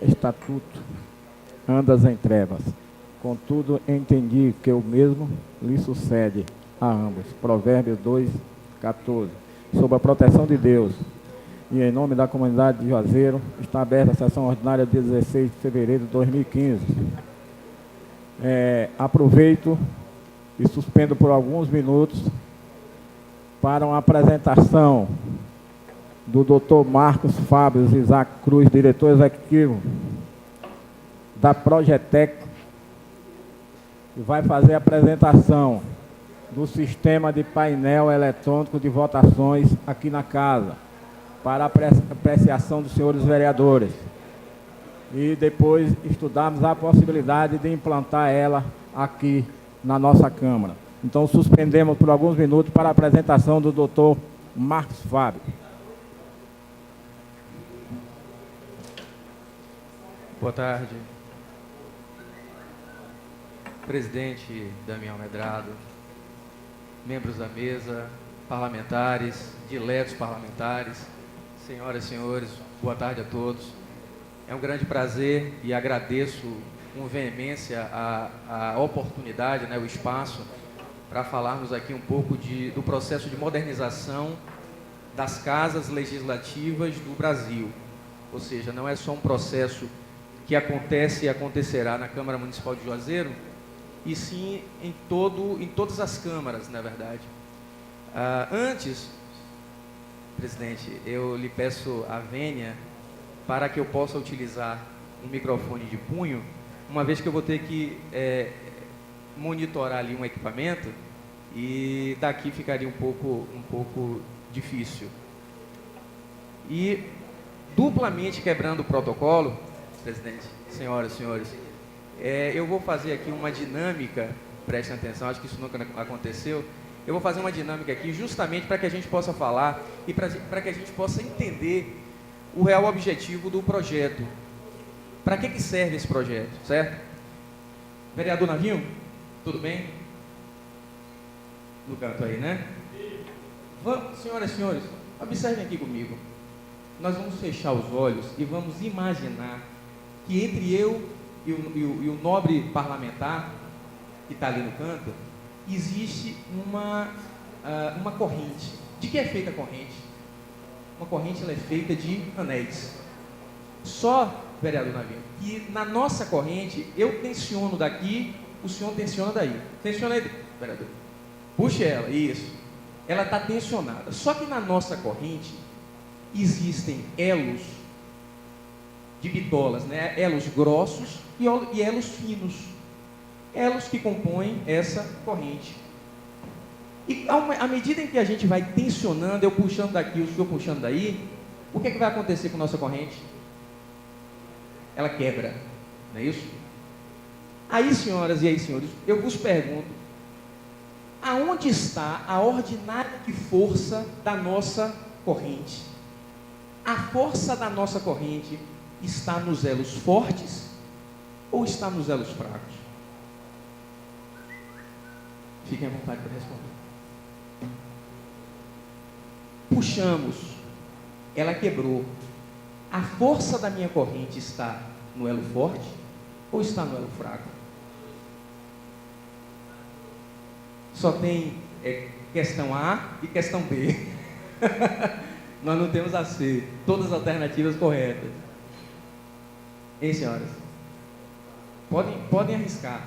estatuto andas em trevas. Contudo, entendi que o mesmo lhe sucede a ambos. Provérbios 2:14. Sob a proteção de Deus e em nome da comunidade de Juazeiro, está aberta a sessão ordinária de 16 de fevereiro de 2015. Aproveito e suspendo por alguns minutos para uma apresentação do Dr. Marcos Fábio Isaac Cruz, diretor executivo da Projetec, que vai fazer a apresentação do sistema de painel eletrônico de votações aqui na casa, para apreciação dos senhores vereadores. E depois estudarmos a possibilidade de implantar ela aqui na nossa Câmara. Então, suspendemos por alguns minutos para a apresentação do Dr. Marcos Fábio. Boa tarde. Presidente Damião Medrado, membros da mesa, parlamentares, diletos parlamentares, senhoras e senhores, boa tarde a todos. É um grande prazer e agradeço com veemência a oportunidade, o espaço, para falarmos aqui um pouco do processo de modernização das casas legislativas do Brasil. Ou seja, não é só um processo que acontece e acontecerá na Câmara Municipal de Juazeiro, e sim em todas as câmaras, na verdade. Antes, presidente, eu lhe peço a vênia para que eu possa utilizar um microfone de punho, uma vez que eu vou ter que monitorar ali um equipamento, e daqui ficaria um pouco difícil. E, duplamente quebrando o protocolo, presidente, senhoras e senhores, eu vou fazer aqui uma dinâmica, prestem atenção, acho que isso nunca aconteceu. Eu vou fazer uma dinâmica aqui justamente para que a gente possa falar e para que a gente possa entender o real objetivo do projeto. Para que serve esse projeto, certo? Vereador Navinho, tudo bem? No canto aí, né? Senhoras e senhores, observem aqui comigo. Nós vamos fechar os olhos e vamos imaginar que entre eu e o nobre parlamentar que está ali no canto, existe uma corrente. De que é feita a corrente? Uma corrente ela é feita de anéis. Só, vereador Navinho, que na nossa corrente, eu tensiono daqui, o senhor tensiona daí. Tensiona aí, vereador. Puxe ela, isso. Ela está tensionada. Só que na nossa corrente, existem elos de bitolas, elos grossos e elos finos. Elos que compõem essa corrente. E à medida em que a gente vai tensionando, eu puxando daqui, o senhor puxando daí, o que vai acontecer com a nossa corrente? Ela quebra, não é isso? Aí, senhoras e aí, senhores, eu vos pergunto, aonde está a ordinária força da nossa corrente? A força da nossa corrente está nos elos fortes ou está nos elos fracos? Fiquem à vontade para responder. Puxamos, ela quebrou. A força da minha corrente está no elo forte ou está no elo fraco? Só tem questão A e questão B. Nós não temos a C. Todas as alternativas corretas. Hein, senhoras? Podem arriscar.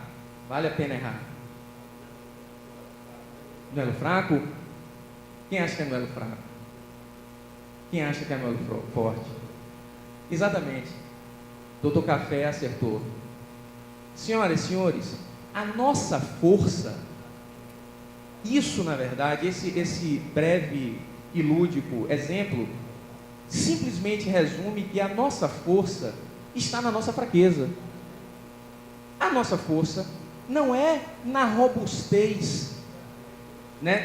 Vale a pena errar. No elo fraco? Quem acha que é no elo fraco? Quem acha que é no elo forte? Exatamente. Doutor Café acertou. Senhoras e senhores, a nossa força, isso na verdade, esse breve e lúdico exemplo, simplesmente resume que a nossa força está na nossa fraqueza. A nossa força não é na robustez,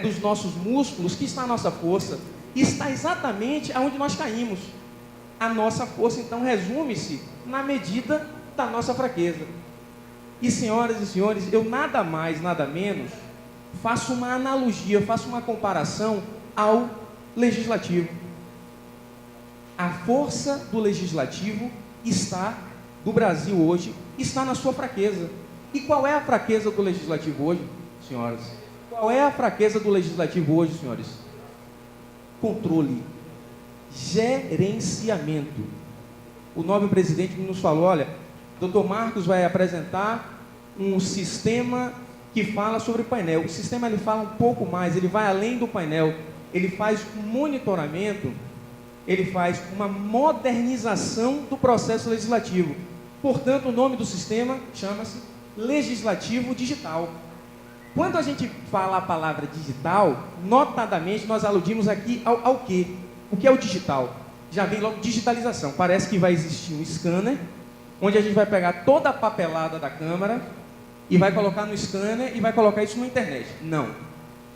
dos nossos músculos que está a nossa força, está exatamente aonde nós caímos. A nossa força, então, resume-se na medida da nossa fraqueza. E, senhoras e senhores, eu nada mais, nada menos, faço uma analogia, faço uma comparação ao legislativo. A força do legislativo do Brasil hoje, está na sua fraqueza. E qual é a fraqueza do legislativo hoje, senhoras? Qual é a fraqueza do legislativo hoje, senhores? Controle, gerenciamento. O nobre presidente nos falou, olha, Dr. Marcos vai apresentar um sistema que fala sobre o painel. O sistema ele fala um pouco mais, ele vai além do painel, ele faz um monitoramento, ele faz uma modernização do processo legislativo. Portanto, o nome do sistema chama-se Legislativo Digital. Quando a gente fala a palavra digital, notadamente nós aludimos aqui ao quê? O que é o digital? Já vem logo digitalização. Parece que vai existir um scanner, onde a gente vai pegar toda a papelada da Câmara e vai colocar no scanner e vai colocar isso na internet. Não.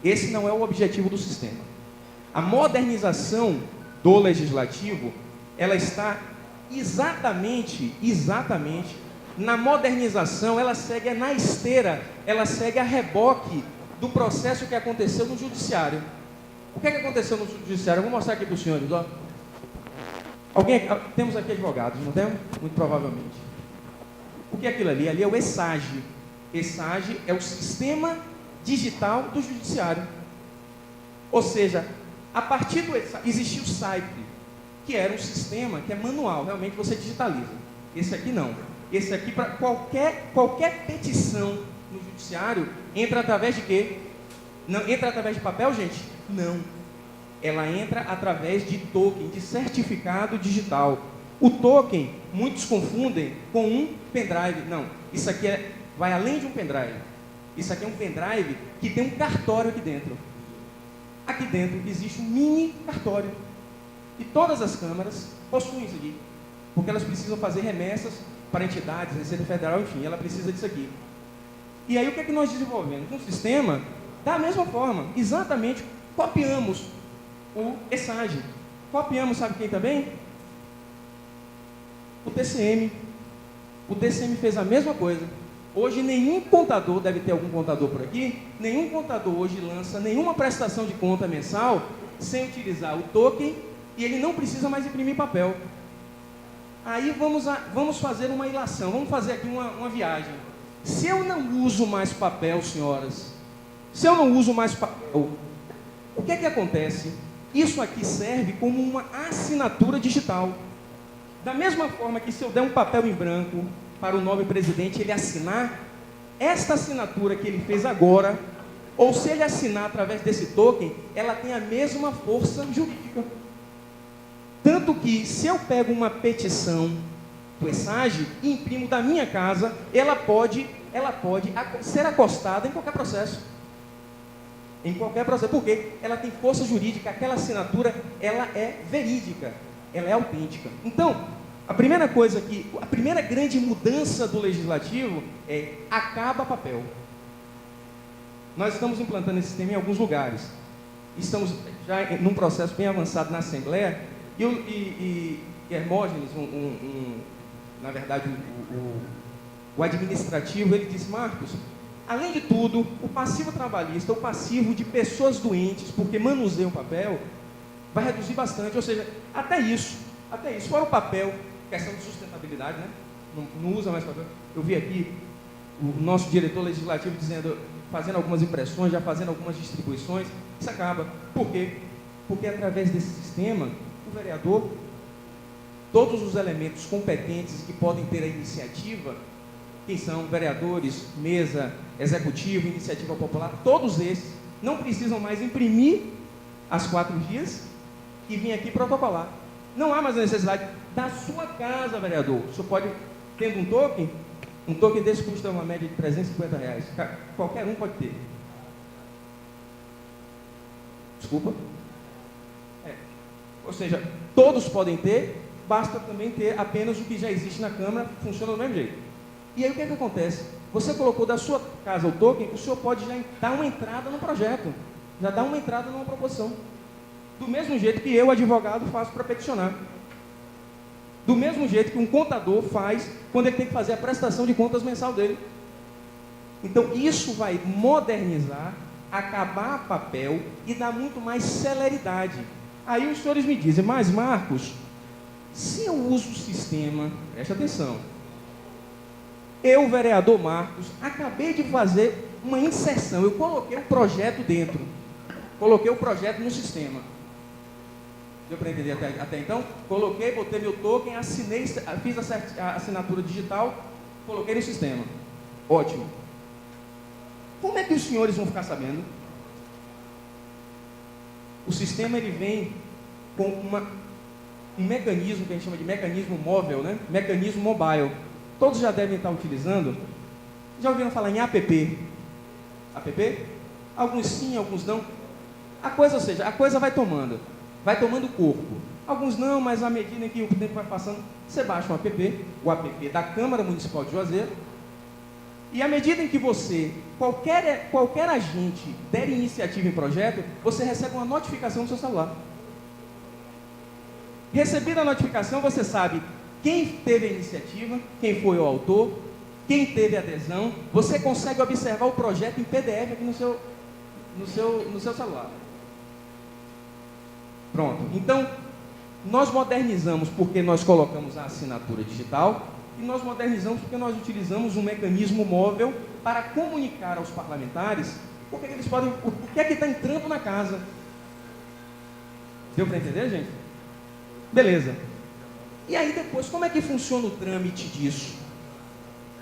Esse não é o objetivo do sistema. A modernização do legislativo, ela está exatamente na modernização, ela segue na esteira, ela segue a reboque do processo que aconteceu no judiciário. O que é que aconteceu no judiciário? Eu vou mostrar aqui para os senhores, ó. Temos aqui advogados, não temos? Muito provavelmente. O que é aquilo ali? Ali é o ESAGE. ESAGE é o Sistema Digital do Judiciário. Ou seja, a partir do ESAGE, existia o SAIP, que era um sistema que é manual, realmente você digitaliza. Esse aqui não. Esse aqui, para qualquer petição no judiciário, entra através de quê? Não entra através de papel, gente? Não. Ela entra através de token, de certificado digital. O token, muitos confundem com um pendrive. Não, isso aqui vai além de um pendrive. Isso aqui é um pendrive que tem um cartório aqui dentro. Aqui dentro existe um mini cartório. E todas as câmaras possuem isso aqui. Porque elas precisam fazer remessas para entidades, Receita Federal, enfim, ela precisa disso aqui. E aí o que é que nós desenvolvemos? Um sistema, da mesma forma, exatamente, copiamos o ESAGE. Copiamos, sabe quem também? O TCM. O TCM fez a mesma coisa. Hoje nenhum contador, deve ter algum contador por aqui, nenhum contador hoje lança nenhuma prestação de conta mensal sem utilizar o token e ele não precisa mais imprimir papel. Aí vamos fazer uma ilação, vamos fazer aqui uma viagem. Se eu não uso mais papel, senhoras, se eu não uso mais papel, o que é que acontece? Isso aqui serve como uma assinatura digital. Da mesma forma que se eu der um papel em branco para o nobre presidente ele assinar, esta assinatura que ele fez agora, ou se ele assinar através desse token, ela tem a mesma força jurídica. Tanto que, se eu pego uma petição do ESAGE e imprimo da minha casa, ela pode ser acostada em qualquer processo. Em qualquer processo. Porque ela tem força jurídica, aquela assinatura, ela é verídica, ela é autêntica. Então, a primeira grande mudança do legislativo é acaba papel. Nós estamos implantando esse sistema em alguns lugares. Estamos já num processo bem avançado na Assembleia. E Hermógenes, na verdade, o administrativo, ele disse, Marcos, além de tudo, o passivo trabalhista, o passivo de pessoas doentes, porque manuseiam papel, vai reduzir bastante. Ou seja, até isso, fora o papel, questão de sustentabilidade, né? Não usa mais papel. Eu vi aqui o nosso diretor legislativo fazendo algumas impressões, já fazendo algumas distribuições. Isso acaba. Por quê? Porque através desse sistema, o vereador, todos os elementos competentes que podem ter a iniciativa, quem são vereadores, mesa, executivo, iniciativa popular, todos esses não precisam mais imprimir as 4 vias e vir aqui protocolar. Não há mais a necessidade da sua casa, vereador. O senhor pode, tendo um token desse custa uma média de R$350. Qualquer um pode ter. Desculpa. Ou seja, todos podem ter, basta também ter apenas o que já existe na Câmara, funciona do mesmo jeito. E aí o que é que acontece? Você colocou da sua casa o token, o senhor pode já dar uma entrada no projeto, já dar uma entrada numa proposição. Do mesmo jeito que eu, advogado, faço para peticionar. Do mesmo jeito que um contador faz quando ele tem que fazer a prestação de contas mensal dele. Então isso vai modernizar, acabar papel e dar muito mais celeridade. Aí os senhores me dizem, mas Marcos, Se eu uso o sistema, preste atenção, eu, vereador Marcos, acabei de fazer uma inserção, eu coloquei o projeto dentro, coloquei o projeto no sistema. Deu para entender até então? Coloquei, botei meu token, assinei, fiz a assinatura digital, coloquei no sistema. Ótimo. Como é que os senhores vão ficar sabendo? O sistema ele vem com um mecanismo que a gente chama de mecanismo móvel, né? Mecanismo mobile. Todos já devem estar utilizando. Já ouviram falar em app? App? Alguns sim, alguns não. Ou seja, a coisa vai tomando corpo. Alguns não, mas à medida em que o tempo vai passando, você baixa o app da Câmara Municipal de Juazeiro, e à medida em que você, qualquer agente der iniciativa em projeto, você recebe uma notificação no seu celular. Recebida a notificação, você sabe quem teve a iniciativa, quem foi o autor, quem teve adesão, você consegue observar o projeto em PDF aqui no seu celular. Pronto. Então, nós modernizamos porque nós colocamos a assinatura digital e nós modernizamos porque nós utilizamos um mecanismo móvel para comunicar aos parlamentares o que é que está entrando na casa. Deu para entender, gente? Beleza. E aí depois, como é que funciona o trâmite disso?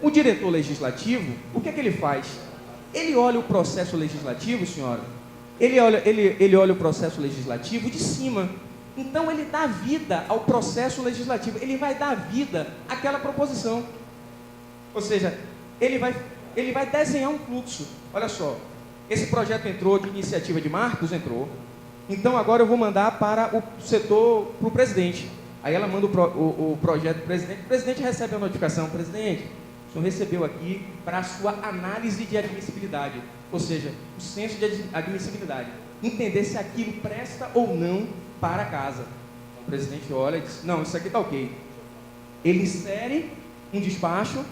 O diretor legislativo, o que é que ele faz? Ele olha o processo legislativo, senhora. Ele olha o processo legislativo de cima. Então ele dá vida ao processo legislativo. Ele vai dar vida àquela proposição. Ou seja, ele vai desenhar um fluxo. Olha só, esse projeto entrou de iniciativa de Marcos, entrou. Então agora eu vou mandar para o setor, para o presidente. Aí ela manda o projeto para o presidente. O presidente recebe a notificação. Presidente, o senhor recebeu aqui para a sua análise de admissibilidade. Ou seja, o senso de admissibilidade. Entender se aquilo presta ou não para a casa. O presidente olha e diz, não, isso aqui está ok. Ele insere um despacho,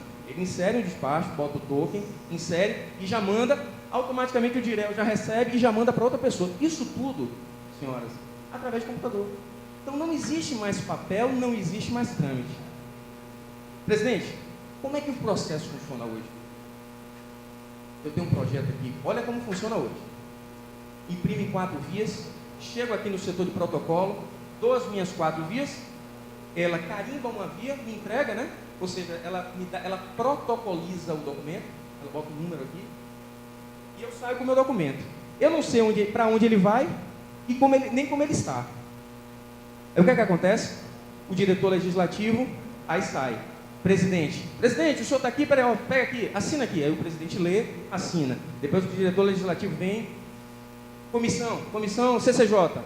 bota o token, insere e já manda, automaticamente o Direl já recebe e já manda para outra pessoa. Isso tudo, senhoras, através de computador. Então não existe mais papel, não existe mais trâmite. Presidente, como é que o processo funciona hoje? Eu tenho um projeto aqui, olha como funciona hoje. Imprimo em 4 vias, chego aqui no setor de protocolo, dou as minhas 4 vias, ela carimba uma via, me entrega, né? Ou seja, ela protocoliza o documento, ela bota um número aqui, e eu saio com o meu documento. Eu não sei para onde ele vai e nem como ele está. Aí o que é que acontece? O diretor legislativo, aí sai. Presidente, o senhor está aqui, peraí, pega aqui, assina aqui. Aí o presidente lê, assina. Depois o diretor legislativo vem, comissão CCJ.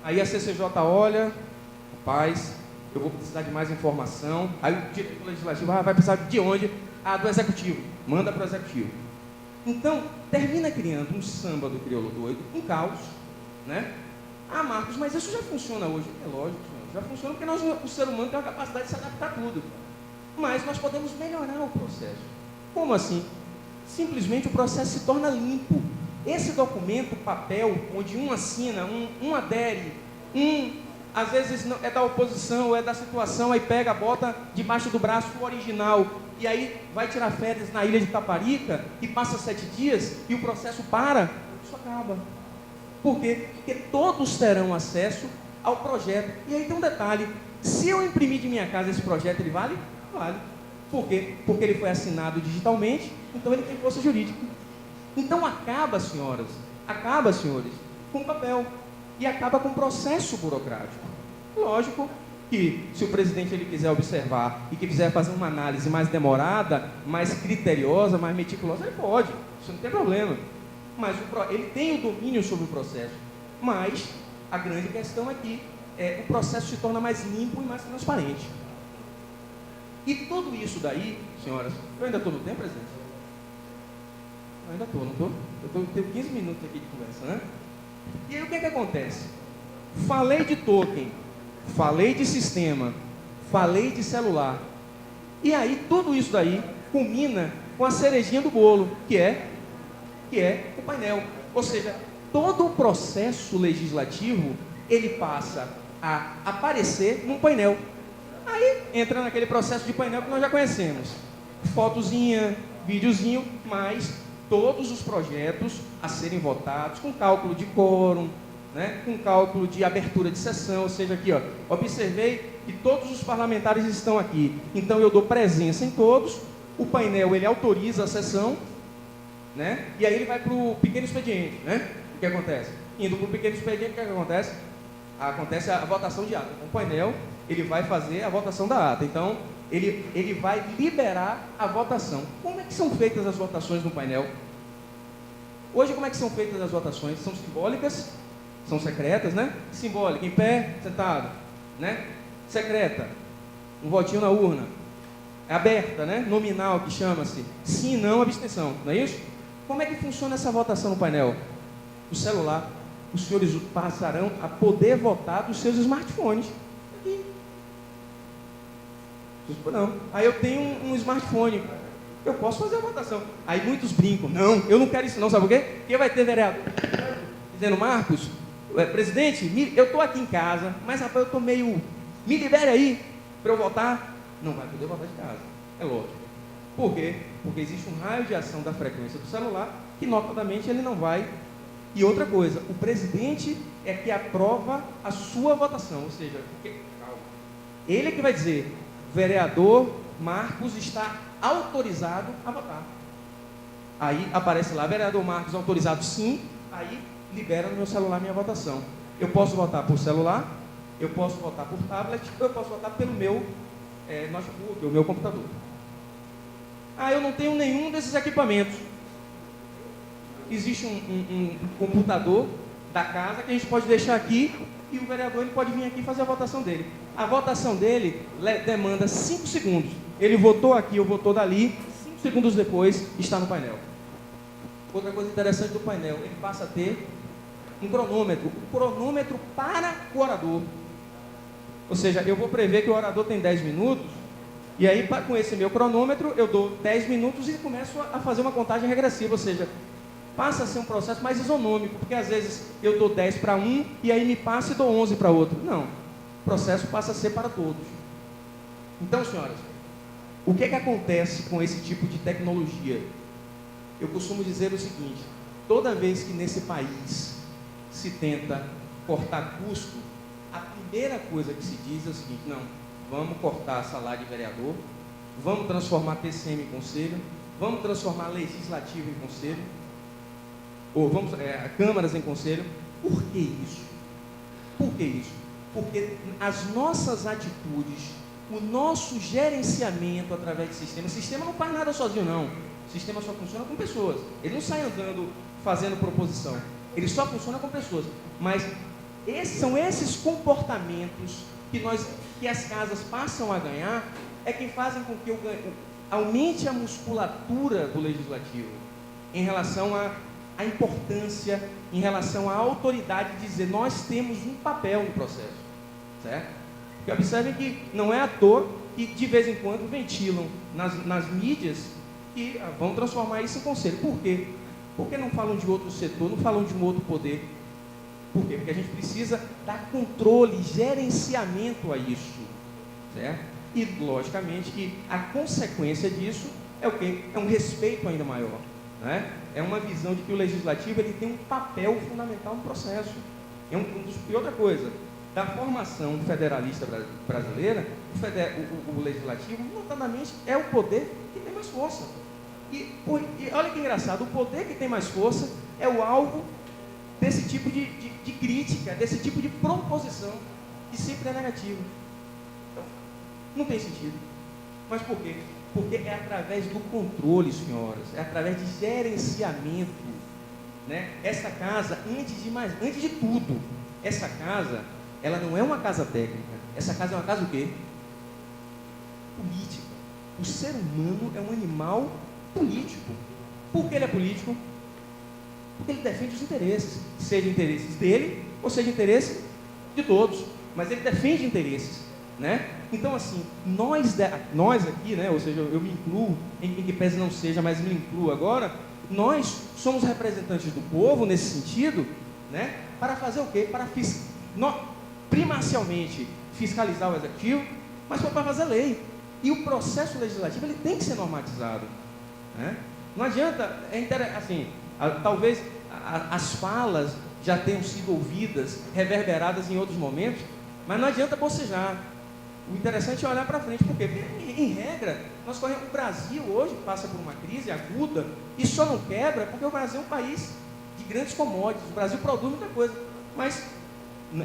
Aí a CCJ olha, rapaz, eu vou precisar de mais informação. Aí o diretor legislativo vai precisar de onde? Do executivo. Manda para o executivo. Então, termina criando um samba do crioulo doido, um caos, né? Marcos, mas isso já funciona hoje. É lógico, senhor. Já funciona porque o ser humano tem a capacidade de se adaptar a tudo. Mas nós podemos melhorar o processo. Como assim? Simplesmente o processo se torna limpo. Esse documento, papel, onde um assina, um adere, às vezes não, é da oposição ou é da situação, aí pega, bota debaixo do braço o original, e aí vai tirar férias na ilha de Taparica, e passa 7 dias, e o processo para, isso acaba. Por quê? Porque todos terão acesso ao projeto. E aí tem um detalhe, se eu imprimir de minha casa esse projeto, ele vale? Vale. Por quê? Porque ele foi assinado digitalmente, então ele tem força jurídica. Então acaba, senhores, com papel. E acaba com processo burocrático. Lógico que se o presidente ele quiser observar e quiser fazer uma análise mais demorada, mais criteriosa, mais meticulosa, ele pode, isso não tem problema. Mas ele tem o domínio sobre o processo. Mas a grande questão aqui é o processo se torna mais limpo e mais transparente. E tudo isso daí, senhoras, eu ainda estou no tempo, presidente? Eu ainda estou, não estou? Eu tenho 15 minutos aqui de conversa, né? E aí o que é que acontece? Falei de token, falei de sistema, falei de celular. E aí tudo isso daí culmina com a cerejinha do bolo, que é o painel. Ou seja, todo o processo legislativo, ele passa a aparecer num painel. Aí entra naquele processo de painel que nós já conhecemos. Fotozinha, videozinho, mas todos os projetos a serem votados com cálculo de quórum, né, com cálculo de abertura de sessão, ou seja, aqui, ó, observei que todos os parlamentares estão aqui, então eu dou presença em todos, o painel ele autoriza a sessão, né, e aí ele vai para o pequeno expediente, né? O que acontece? Indo para o pequeno expediente, o que acontece? Acontece a votação de ata. Então, o painel ele vai fazer a votação da ata, então ele vai liberar a votação. Como é que são feitas as votações no painel? Hoje, como é que são feitas as votações? São simbólicas, são secretas, né? Simbólica, em pé, sentado, né? Secreta, um votinho na urna. É aberta, né? Nominal, que chama-se sim, não, abstenção, não é isso? Como é que funciona essa votação no painel? O celular, os senhores passarão a poder votar dos seus smartphones. Aqui. Não. Aí eu tenho um smartphone, eu posso fazer a votação. Aí muitos brincam, não, eu não quero isso não, sabe por quê? Porque vai ter vereador dizendo, Marcos, presidente, eu estou aqui em casa, mas rapaz, eu estou meio, me libere aí para eu votar. Não vai poder votar de casa, é lógico. Por quê? Porque existe um raio de ação da frequência do celular que notadamente ele não vai. E outra coisa, o presidente é que aprova a sua votação, ou seja, ele é que vai dizer, vereador Marcos está autorizado a votar. Aí aparece lá, vereador Marcos autorizado sim, aí libera no meu celular minha votação. Eu posso votar por celular, eu posso votar por tablet, ou eu posso votar pelo meu notebook, o meu computador. Ah, eu não tenho nenhum desses equipamentos. Existe um computador da casa que a gente pode deixar aqui e o vereador ele pode vir aqui fazer a votação dele. A votação dele demanda 5 segundos. Ele votou aqui ou votou dali, 5 segundos depois está no painel. Outra coisa interessante do painel, ele passa a ter um cronômetro para o orador. Ou seja, eu vou prever que o orador tem 10 minutos, e aí com esse meu cronômetro eu dou 10 minutos e começo a fazer uma contagem regressiva, ou seja, passa a ser um processo mais isonômico, porque às vezes eu dou 10 para um e aí me passa e dou 11 para outro. Não, o processo passa a ser para todos. Então, senhoras, o que acontece com esse tipo de tecnologia? Eu costumo dizer o seguinte, toda vez que nesse país se tenta cortar custo, a primeira coisa que se diz é o seguinte, não, vamos cortar salário de vereador, vamos transformar TCM em conselho, vamos transformar legislativo em conselho, ou vamos, câmaras em conselho. Por que isso? Por que isso? Porque as nossas atitudes, o nosso gerenciamento através do sistema, o sistema não faz nada sozinho não, o sistema só funciona com pessoas, ele não sai andando fazendo proposição, ele só funciona com pessoas, mas são esses comportamentos que as casas passam a ganhar, é que fazem com que aumente a musculatura do legislativo, em relação à importância, em relação à autoridade de dizer, nós temos um papel no processo, certo? Porque observem que não é à toa que de vez em quando ventilam nas mídias que vão transformar isso em conselho. Por quê? Porque não falam de outro setor, não falam de um outro poder. Por quê? Porque a gente precisa dar controle, gerenciamento a isso, certo? E, logicamente, que a consequência disso é o quê? É um respeito ainda maior, né? É uma visão de que o legislativo ele tem um papel fundamental no processo. E outra coisa, da formação federalista brasileira, o legislativo, notadamente, é o poder que tem mais força. E olha que engraçado, o poder que tem mais força é o alvo desse tipo de crítica, desse tipo de proposição, que sempre é negativo. Então, não tem sentido. Mas por quê? Porque é através do controle, senhoras, é através de gerenciamento, né? Essa casa, antes de tudo, essa casa, ela não é uma casa técnica, essa casa é uma casa o quê? Política. O ser humano é um animal político. Por que ele é político? Porque ele defende os interesses, seja interesses dele ou seja interesse de todos, mas ele defende interesses, né? Então assim, nós aqui, né, ou seja, eu me incluo, em que pese não seja, mas me incluo agora, nós somos representantes do povo nesse sentido, né? Para fazer o quê? primacialmente fiscalizar o executivo, mas foi para fazer lei. E o processo legislativo ele tem que ser normatizado, né? Não adianta, assim, talvez as falas já tenham sido ouvidas, reverberadas em outros momentos, mas não adianta bocejar. O interessante é olhar para frente, porque em regra, o Brasil hoje passa por uma crise aguda e só não quebra porque o Brasil é um país de grandes commodities, o Brasil produz muita coisa, mas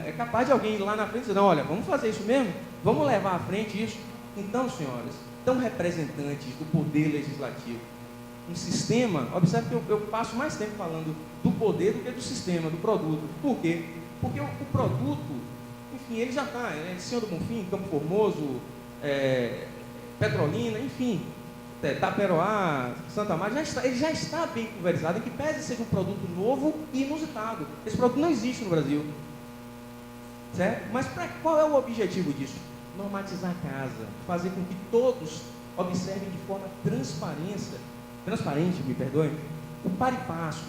é capaz de alguém ir lá na frente e dizer, não, olha, vamos fazer isso mesmo? Vamos levar à frente isso? Então, senhores, então representantes do poder legislativo, um sistema, observe que eu passo mais tempo falando do poder do que do sistema, do produto. Por quê? Porque o produto, enfim, ele já está, Senhor do Bonfim, Campo Formoso, Petrolina, enfim, Taperoá, Santa Maria, ele já está bem pulverizado, em que pese seja um produto novo e inusitado. Esse produto não existe no Brasil. Certo? Mas qual é o objetivo disso? Normatizar a casa, fazer com que todos observem de forma transparente, me perdoem, o passo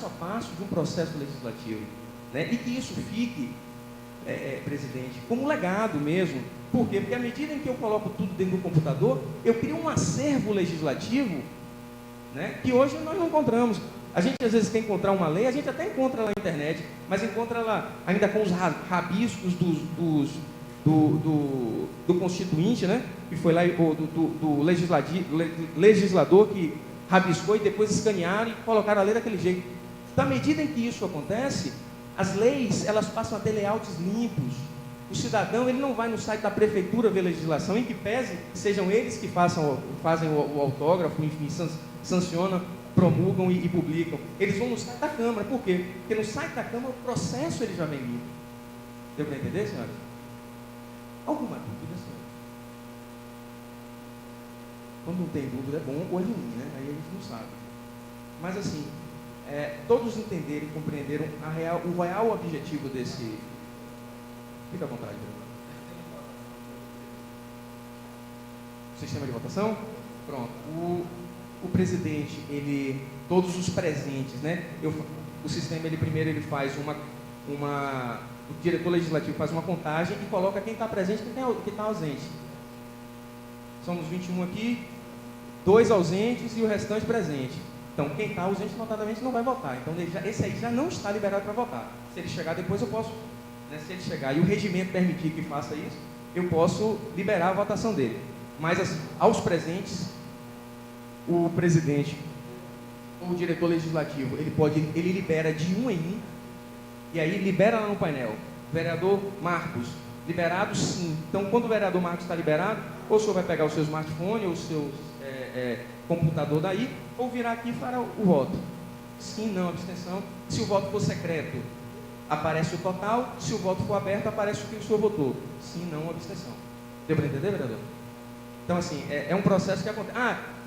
a passo de um processo legislativo, né? E que isso fique, presidente, como um legado mesmo. Por quê? Porque à medida em que eu coloco tudo dentro do computador, eu crio um acervo legislativo, né, que hoje nós não encontramos. A gente às vezes quer encontrar uma lei, a gente até encontra lá na internet, mas encontra lá ainda com os rabiscos do constituinte, né, que foi lá do legislador que rabiscou e depois escanearam e colocaram a lei daquele jeito. Da medida em que isso acontece, as leis elas passam a ter layouts limpos. O cidadão ele não vai no site da prefeitura ver legislação, em que pese sejam eles que fazem o autógrafo, enfim, sancionam, promulgam e publicam. Eles vão no site da Câmara. Por quê? Porque no site da Câmara o processo ele já vem limpo. Deu para entender, senhores? Alguma dúvida, senhor? Quando não tem dúvida é bom ou é ruim, né? Aí a gente não sabe. Mas assim, todos entenderam e compreenderam o real objetivo desse... Fica à vontade. Sistema de votação? Pronto. O presidente, todos os presentes, né? O sistema, primeiro ele faz o diretor legislativo faz uma contagem e coloca quem está presente e quem está ausente. Somos 21 aqui, 2 ausentes e o restante presente. Então, quem está ausente, notadamente, não vai votar. Então, esse aí já não está liberado para votar. Se ele chegar depois, eu posso, né, se ele chegar e o regimento permitir que faça isso, eu posso liberar a votação dele. Mas, assim, aos presentes, o presidente ou o diretor legislativo, ele libera de um em um, e aí libera lá no painel. Vereador Marcos, liberado sim. Então, quando o vereador Marcos está liberado, ou o senhor vai pegar o seu smartphone ou o seu computador daí, ou virar aqui para o voto. Sim, não, abstenção. Se o voto for secreto, aparece o total. Se o voto for aberto, aparece o que o senhor votou. Sim, não, abstenção. Deu para entender, vereador? Então, assim, é um processo que acontece.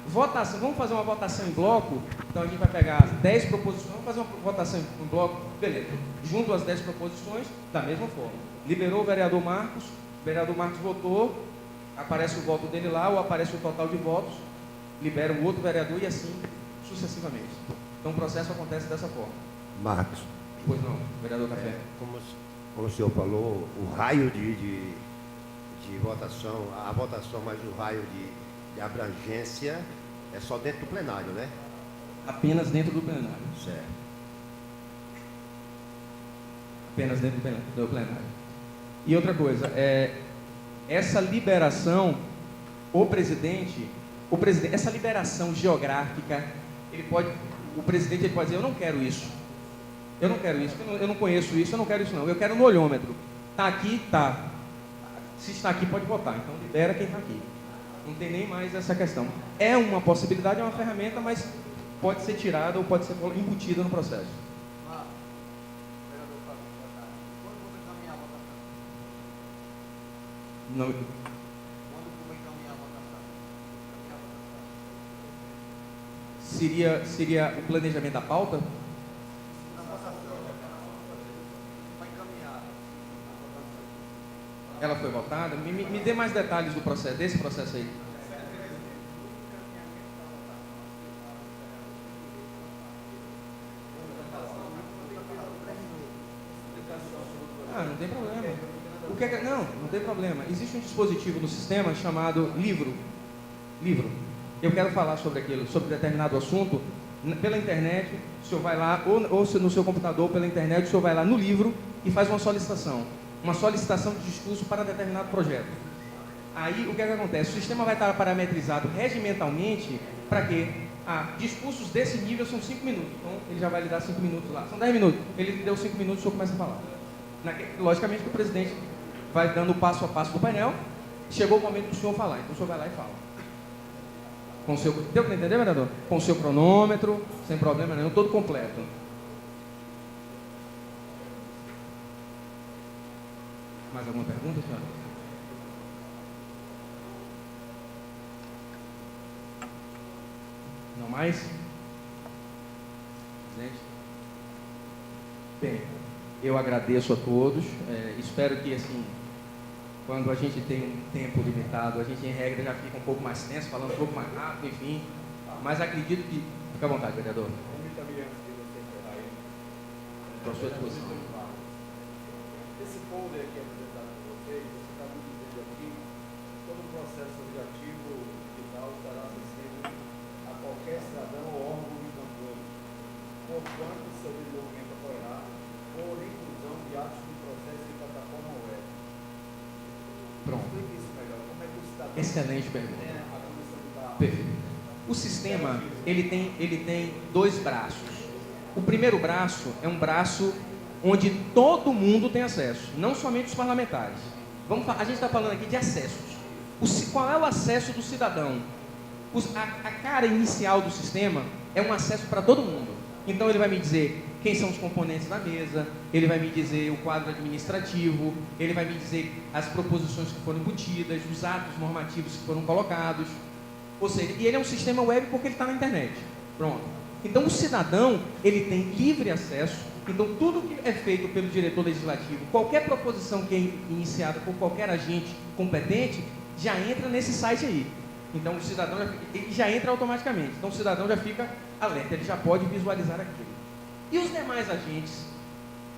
Votação, vamos fazer uma votação em bloco? Então a gente vai pegar 10 proposições, vamos fazer uma votação em bloco? Beleza. Junto às 10 proposições, da mesma forma. Liberou o vereador Marcos votou, aparece o voto dele lá, ou aparece o total de votos, libera o outro vereador e assim sucessivamente. Então o processo acontece dessa forma. Marcos. Pois não, vereador Café. Como o senhor falou, o raio de votação, a votação mais o raio de abrangência é só dentro do plenário, né? Apenas dentro do plenário. Certo. Apenas dentro do plenário. E outra coisa, essa liberação, o presidente, essa liberação geográfica, o presidente ele pode dizer, eu não quero isso, eu não conheço isso, eu não quero isso não, eu quero no olhômetro. Está aqui, tá. Se está aqui, pode votar. Então libera quem está aqui. Não tem nem mais essa questão. É uma possibilidade, é uma ferramenta, mas pode ser tirada ou pode ser embutida no processo. Não. Seria o planejamento da pauta? Ela foi votada? Me dê mais detalhes do processo, desse processo aí. Não tem problema. Não tem problema. Existe um dispositivo no sistema chamado livro. Eu quero falar sobre aquilo, sobre determinado assunto, pela internet. O senhor vai lá, ou no seu computador, pela internet, o senhor vai lá no livro e faz uma solicitação de discurso para determinado projeto. Aí, o que acontece? O sistema vai estar parametrizado regimentalmente para quê? Discursos desse nível são 5 minutos. Então, ele já vai lhe dar 5 minutos lá. São 10 minutos. Ele lhe deu 5 minutos, o senhor começa a falar. Logicamente que o presidente vai dando o passo a passo do painel. Chegou o momento do senhor falar. Então, o senhor vai lá e fala. Deu para entender, vereador? Com o seu cronômetro, sem problema nenhum, todo completo. Mais alguma pergunta, senhora? Não mais? Presidente? Bem, eu agradeço a todos. Espero que, assim, quando a gente tem um tempo limitado, a gente, em regra, já fica um pouco mais tenso, falando um pouco mais rápido, enfim. Mas acredito que... Fique à vontade, vereador. Estou à sua disposição. Esse folder aqui apresentado por vocês, você está me dizendo aqui, todo o processo legislativo digital estará acessível a qualquer cidadão ou órgão de controle, porquanto seu desenvolvimento ocorrerá por inclusão de atos de processo em plataforma web. Pronto. Explique isso melhor. Como é que o cidadão Excelente pergunta. tem a condição de estar... Perfeito. O sistema, ele tem 2 braços. O primeiro braço é um braço onde todo mundo tem acesso, não somente os parlamentares. A gente está falando aqui de acessos. Qual é o acesso do cidadão? A cara inicial do sistema é um acesso para todo mundo. Então ele vai me dizer quem são os componentes da mesa, ele vai me dizer o quadro administrativo, ele vai me dizer as proposições que foram embutidas, os atos normativos que foram colocados. Ou seja, e ele é um sistema web porque ele está na internet. Pronto. Então o cidadão, ele tem livre acesso. Então tudo que é feito pelo diretor legislativo, qualquer proposição que é iniciada por qualquer agente competente, já entra nesse site aí. Então o cidadão já entra automaticamente. Então o cidadão já fica alerta, ele já pode visualizar aquilo. E os demais agentes?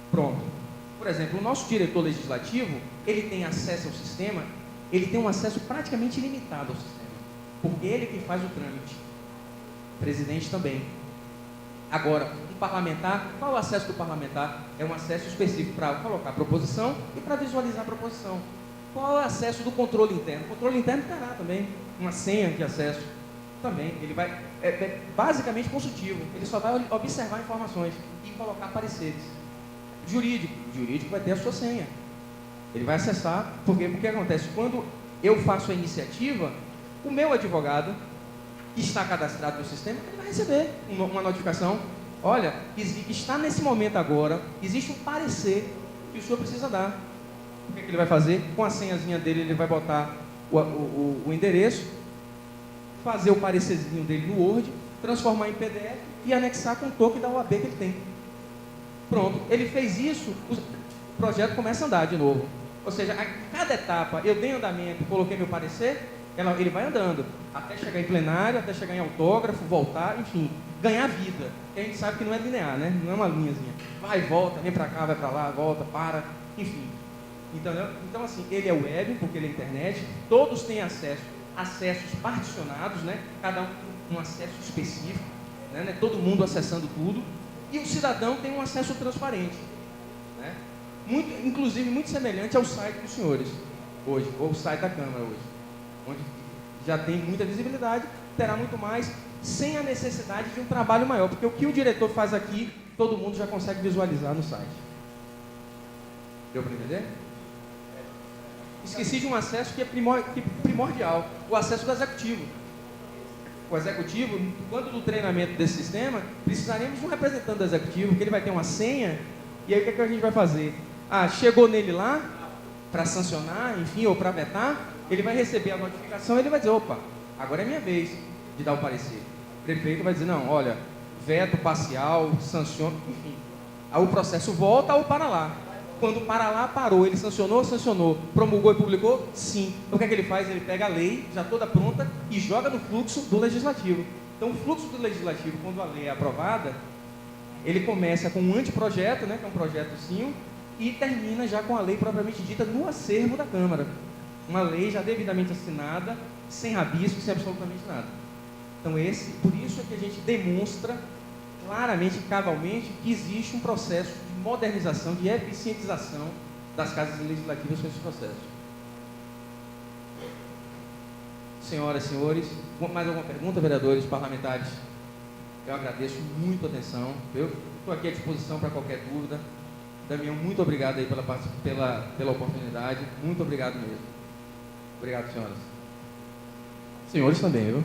Pronto. Por exemplo, o nosso diretor legislativo, ele tem acesso ao sistema, ele tem um acesso praticamente ilimitado ao sistema. Porque ele que faz o trâmite. O presidente também. Agora, um parlamentar, qual é o acesso do parlamentar? É um acesso específico para colocar a proposição e para visualizar a proposição. Qual é o acesso do controle interno? O controle interno terá também uma senha de acesso. Também, ele vai, basicamente consultivo, ele só vai observar informações e colocar pareceres. Jurídico vai ter a sua senha. Ele vai acessar, porque o que acontece? Quando eu faço a iniciativa, o meu advogado, que está cadastrado no sistema, ele vai receber uma notificação. Olha, está nesse momento agora, existe um parecer que o senhor precisa dar. O que ele vai fazer? Com a senhazinha dele, ele vai botar o endereço, fazer o parecerzinho dele no Word, transformar em PDF e anexar com o token da OAB que ele tem. Pronto, ele fez isso, o projeto começa a andar de novo. Ou seja, a cada etapa, eu dei andamento, coloquei meu parecer, ele vai andando, até chegar em plenário, até chegar em autógrafo, voltar, enfim, ganhar vida. Que a gente sabe que não é linear, né? Não é uma linhazinha. Vai e volta, vem para cá, vai para lá, volta, para, enfim. Então, assim, ele é web, porque ele é internet, todos têm acessos particionados, né? Cada um acesso específico, né? Todo mundo acessando tudo, e o cidadão tem um acesso transparente, né? Inclusive muito semelhante ao site dos senhores hoje, ou o site da Câmara hoje, onde já tem muita visibilidade, terá muito mais, sem a necessidade de um trabalho maior, porque o que o diretor faz aqui, todo mundo já consegue visualizar no site. Deu para entender? Esqueci de um acesso que é primordial, o acesso do executivo. O executivo, quando do treinamento desse sistema, precisaremos de um representante do executivo, que ele vai ter uma senha, e aí o que a gente vai fazer? Chegou nele lá, para sancionar, enfim, ou para vetar, ele vai receber a notificação e ele vai dizer, opa, agora é minha vez de dar o parecer. O prefeito vai dizer, não, olha, veto parcial, sanciona, enfim. Aí o processo volta ou para lá. Quando para lá, parou, ele sancionou, promulgou e publicou, sim. Então o que é que ele faz? Ele pega a lei, já toda pronta, e joga no fluxo do legislativo. Então o fluxo do legislativo, quando a lei é aprovada, ele começa com um anteprojeto, né, que é um projetozinho, e termina já com a lei propriamente dita no acervo da Câmara. Uma lei já devidamente assinada, sem rabisco, sem absolutamente nada. Então por isso é que a gente demonstra claramente e cabalmente que existe um processo de modernização, de eficientização das casas legislativas com esse processo. Senhoras e senhores, mais alguma pergunta, vereadores, parlamentares? Eu agradeço muito a atenção, eu estou aqui à disposição para qualquer dúvida. Damião, muito obrigado aí pela oportunidade, muito obrigado mesmo. Obrigado, senhoras. Senhores também, viu?